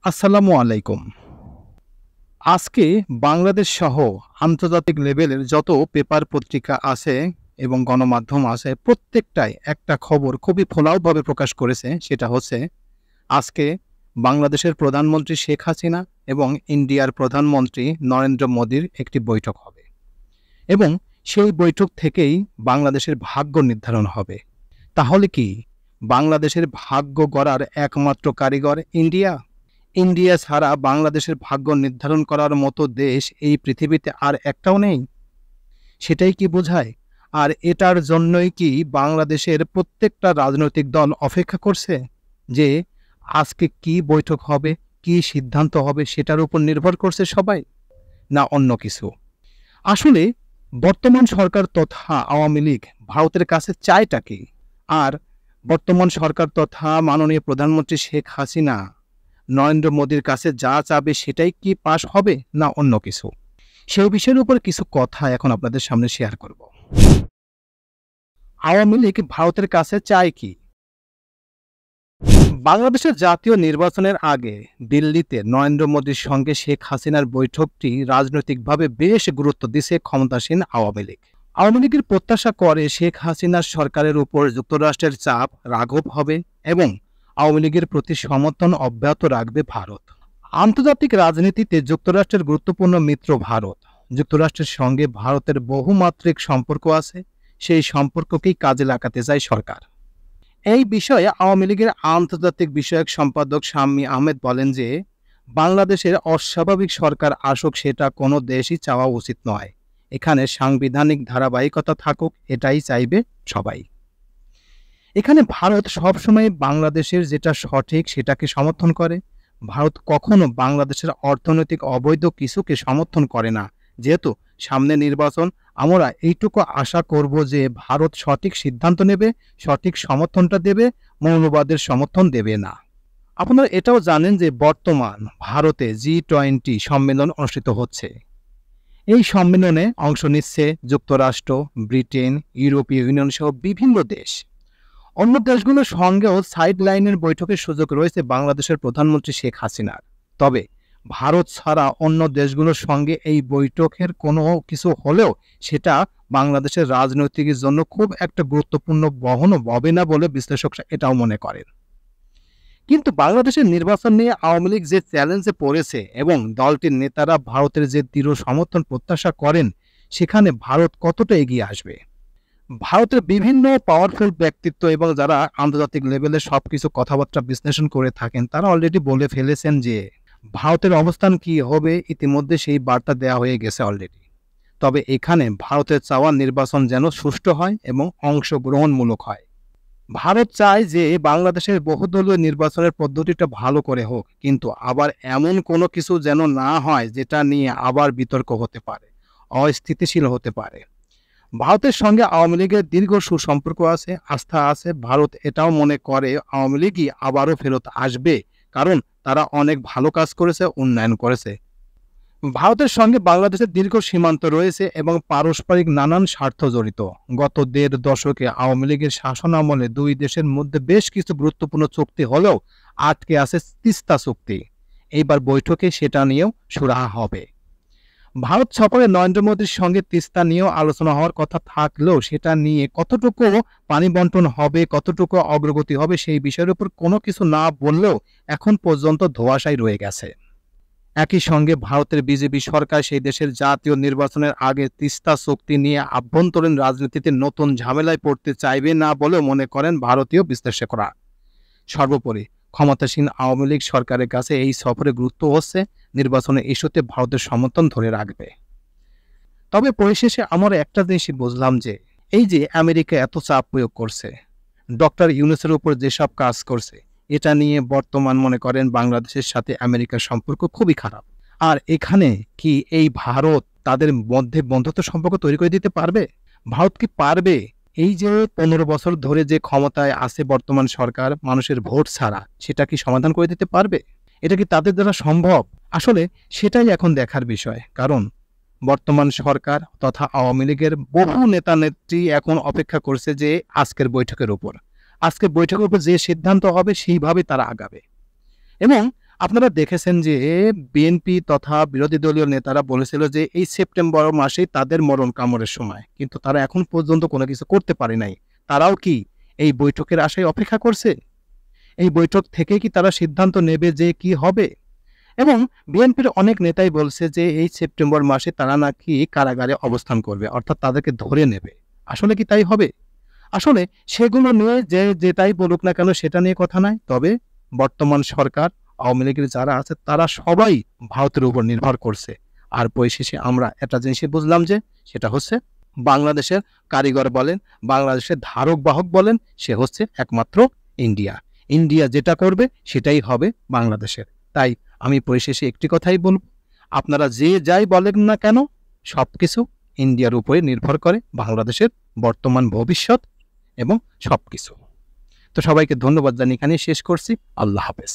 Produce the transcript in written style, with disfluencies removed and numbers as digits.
আসসালামু আলাইকুম। আজকে বাংলাদেশ সহ আন্তর্জাতিক লেভেলের যত পেপার পত্রিকা আছে এবং গণমাধ্যম আছে প্রত্যেকটাই একটা খবর খুবই ফোলাওভাবে প্রকাশ করেছে। সেটা হচ্ছে আজকে বাংলাদেশের প্রধানমন্ত্রী শেখ হাসিনা এবং ইন্ডিয়ার প্রধানমন্ত্রী নরেন্দ্র মোদির একটি বৈঠক হবে এবং সেই বৈঠক থেকেই বাংলাদেশের ভাগ্য নির্ধারণ হবে। তাহলে কি বাংলাদেশের ভাগ্য গড়ার একমাত্র কারিগর ইন্ডিয়া? ইন্ডিয়া ছাড়া বাংলাদেশের ভাগ্য নির্ধারণ করার মতো দেশ এই পৃথিবীতে আর একটাও নেই। সেটাই কি বোঝায়? আর এটার জন্যই কি বাংলাদেশের প্রত্যেকটা রাজনৈতিক দল অপেক্ষা করছে যে আজকে কি বৈঠক হবে, কি সিদ্ধান্ত হবে সেটার উপর নির্ভর করছে সবাই, না অন্য কিছু? আসলে বর্তমান সরকার তথা আওয়ামী লীগ ভারতের কাছে চায়টা কি? আর বর্তমান সরকার তথা মাননীয় প্রধানমন্ত্রী শেখ হাসিনা নরেন্দ্র মোদির কাছে যা চাবে সেটাই কি পাশ হবে, না অন্য কিছু? সেই বিষয়ের উপর কিছু কথা এখন আপনাদের সামনে শেয়ার করব। আওয়ামী লীগ ভারতের কাছে চায় কি? বাংলাদেশের জাতীয় নির্বাচনের আগে দিল্লিতে নরেন্দ্র মোদির সঙ্গে শেখ হাসিনার বৈঠকটি রাজনৈতিকভাবে বেশ গুরুত্ব দিছে ক্ষমতাসীন আওয়ামী লীগ। আওয়ামী লীগের প্রত্যাশা করে শেখ হাসিনার সরকারের উপর যুক্তরাষ্ট্রের চাপ রাঘব হবে এবং আওয়ামী লীগের প্রতি সমর্থন অব্যাহত রাখবে ভারত। আন্তর্জাতিক রাজনীতিতে যুক্তরাষ্ট্রের গুরুত্বপূর্ণ মিত্র ভারত। যুক্তরাষ্ট্রের সঙ্গে ভারতের বহুমাত্রিক সম্পর্ক আছে, সেই সম্পর্ককেই কাজে লাগাতে চায় সরকার। এই বিষয়ে আওয়ামী লীগের আন্তর্জাতিক বিষয়ক সম্পাদক শাম্মী আহমেদ বলেন যে বাংলাদেশের অস্বাভাবিক সরকার আসুক সেটা কোনো দেশই চাওয়া উচিত নয়। এখানে সাংবিধানিক ধারাবাহিকতা থাকুক, এটাই চাইবে সবাই। এখানে ভারত সবসময় বাংলাদেশের যেটা সঠিক সেটাকে সমর্থন করে। ভারত কখনো বাংলাদেশের অর্থনৈতিক অবৈধ কিছুকে সমর্থন করে না। যেহেতু সামনে নির্বাচন, আমরা এইটুকু আশা করব যে ভারত সঠিক সিদ্ধান্ত নেবে, সঠিক সমর্থনটা দেবে, মৌলবাদের সমর্থন দেবে না। আপনারা এটাও জানেন যে বর্তমান ভারতে G20 সম্মেলন অনুষ্ঠিত হচ্ছে। এই সম্মেলনে অংশ নিচ্ছে যুক্তরাষ্ট্র, ব্রিটেন, ইউরোপীয় ইউনিয়ন সহ বিভিন্ন দেশ। অন্য দেশগুলোর সঙ্গেও সাইড লাইনের বৈঠকের সুযোগ রয়েছে বাংলাদেশের প্রধানমন্ত্রী শেখ হাসিনার। তবে ভারত ছাড়া অন্য দেশগুলোর সঙ্গে এই বৈঠকের কোনো কিছু হলেও সেটা বাংলাদেশের রাজনৈতিকের জন্য খুব একটা গুরুত্বপূর্ণ বহন হবে না বলে বিশ্লেষকরা এটাও মনে করেন। কিন্তু বাংলাদেশের নির্বাচন নিয়ে আওয়ামী লীগ যে চ্যালেঞ্জে পড়েছে এবং দলটির নেতারা ভারতের যে দৃঢ় সমর্থন প্রত্যাশা করেন, সেখানে ভারত কতটা এগিয়ে আসবে? ভারতের বিভিন্ন পাওয়ারফুল ব্যক্তিত্ব এবং যারা আন্তর্জাতিক লেভেলে সবকিছু কথাবার্তা বিশ্লেষণ করে থাকেন তারা অলরেডি বলে ফেলেছেন যে ভারতের অবস্থান কি হবে, ইতিমধ্যে সেই বার্তা দেওয়া হয়ে গেছে অলরেডি। তবে এখানে ভারতের চাওয়া নির্বাচন যেন সুষ্ঠু হয় এবং অংশগ্রহণমূলক হয়। ভারত চায় যে বাংলাদেশের বহুদলীয় নির্বাচনের পদ্ধতিটা ভালো করে হোক, কিন্তু আবার এমন কোনো কিছু যেন না হয় যেটা নিয়ে আবার বিতর্ক হতে পারে, অস্থিতিশীল হতে পারে। ভারতের সঙ্গে আওয়ামী লীগের দীর্ঘ সুসম্পর্ক আছে, আস্থা আছে। ভারত এটাও মনে করে আওয়ামী লীগই আবারও ফেরত আসবে, কারণ তারা অনেক ভালো কাজ করেছে, উন্নয়ন করেছে। ভারতের সঙ্গে বাংলাদেশের দীর্ঘ সীমান্ত রয়েছে এবং পারস্পরিক নানান স্বার্থ জড়িত। গত ১.৫ দশকে আওয়ামী লীগের শাসন আমলে দুই দেশের মধ্যে বেশ কিছু গুরুত্বপূর্ণ চুক্তি হলেও আটকে আছে তিস্তা চুক্তি। এইবার বৈঠকে সেটা নিয়েও সুরাহা হবে। ভারত সফরে নরেন্দ্র মোদীর সঙ্গে তিস্তা নিয়েও আলোচনা হওয়ার কথা থাকলেও সেটা নিয়ে কতটুকু পানি বন্টন হবে, কতটুকু অগ্রগতি হবে সেই বিষয়ের উপর কোনো কিছু না বললেও এখন পর্যন্ত ধোঁয়াশাই রয়ে গেছে। একই সঙ্গে ভারতের বিজেপি সরকার সেই দেশের জাতীয় নির্বাচনের আগে তিস্তা চুক্তি নিয়ে আভ্যন্তরীণ রাজনীতিতে নতুন ঝামেলায় পড়তে চাইবে না বলেও মনে করেন ভারতীয় বিশ্লেষকরা। সর্বোপরি ক্ষমতাসীন আওয়ামী লীগ সরকারের কাছে এই সফরে গুরুত্ব হচ্ছে নির্বাচনের ইস্যুতে ভারতের সমর্থন ধরে রাখবে। তবে পরিশেষে আমরা একটা জিনিসই বুঝলাম যে এই যে আমেরিকা এত চাপ প্রয়োগ করছে, ডক্টর ইউনূসের উপর যেসব কাজ করছে, এটা নিয়ে বর্তমান মনে করেন বাংলাদেশের সাথে আমেরিকার সম্পর্ক খুবই খারাপ। আর এখানে কি এই ভারত তাদের মধ্যে বন্ধুত্ব সম্পর্ক তৈরি করে দিতে পারবে? ভারত কি পারবে এই যে ১৫ বছর ধরে যে ক্ষমতায় আছে বর্তমান সরকার মানুষের ভোট ছাড়া, সেটা কি সমাধান করে দিতে পারবে? এটা কি তাদের দ্বারা সম্ভব? আসলে সেটাই এখন দেখার বিষয়। কারণ বর্তমান সরকার তথা আওয়ামী লীগের বহু নেতা নেত্রী এখন অপেক্ষা করছে যে আজকের বৈঠকের উপর যে সিদ্ধান্ত হবে সেইভাবে তারা আগাবে। এবং আপনারা দেখেছেন যে বিএনপি তথা বিরোধী দলীয় নেতারা বলেছিল যে এই সেপ্টেম্বর মাসেই তাদের মরণ কামড়ের সময়, কিন্তু তারা এখন পর্যন্ত কোনো কিছু করতে পারে নাই। তারাও কি এই বৈঠকের আশায় অপেক্ষা করছে? এই বৈঠক থেকে কি তারা সিদ্ধান্ত নেবে যে কি হবে? এবং বিএনপির অনেক নেতাই বলছে যে এই সেপ্টেম্বর মাসে তারা নাকি কারাগারে অবস্থান করবে, অর্থাৎ তাদেরকে ধরে নেবে। আসলে কি তাই হবে? আসলে সেগুলো নিয়ে যে যেটাই বলুক না কেন সেটা নিয়ে কথা নাই। তবে বর্তমান সরকার, আওয়ামী লীগের যারা আছে তারা সবাই ভারতের উপর নির্ভর করছে। আর পরিশেষে আমরা একটা জিনিসই বুঝলাম যে সেটা হচ্ছে বাংলাদেশের কারিগর বলেন, বাংলাদেশের ধারক বাহক বলেন, সে হচ্ছে একমাত্র ইন্ডিয়া। ইন্ডিয়া যেটা করবে সেটাই হবে বাংলাদেশের। তাই আমি পরিশেষে একটি কথাই বলব, আপনারা যে যাই বলেন না কেন সবকিছু ইন্ডিয়ার উপরে নির্ভর করে, বাংলাদেশের বর্তমান ভবিষ্যৎ এবং সবকিছু। তো সবাইকে ধন্যবাদ জানিয়ে এখানেই শেষ করছি। আল্লাহ হাফেজ।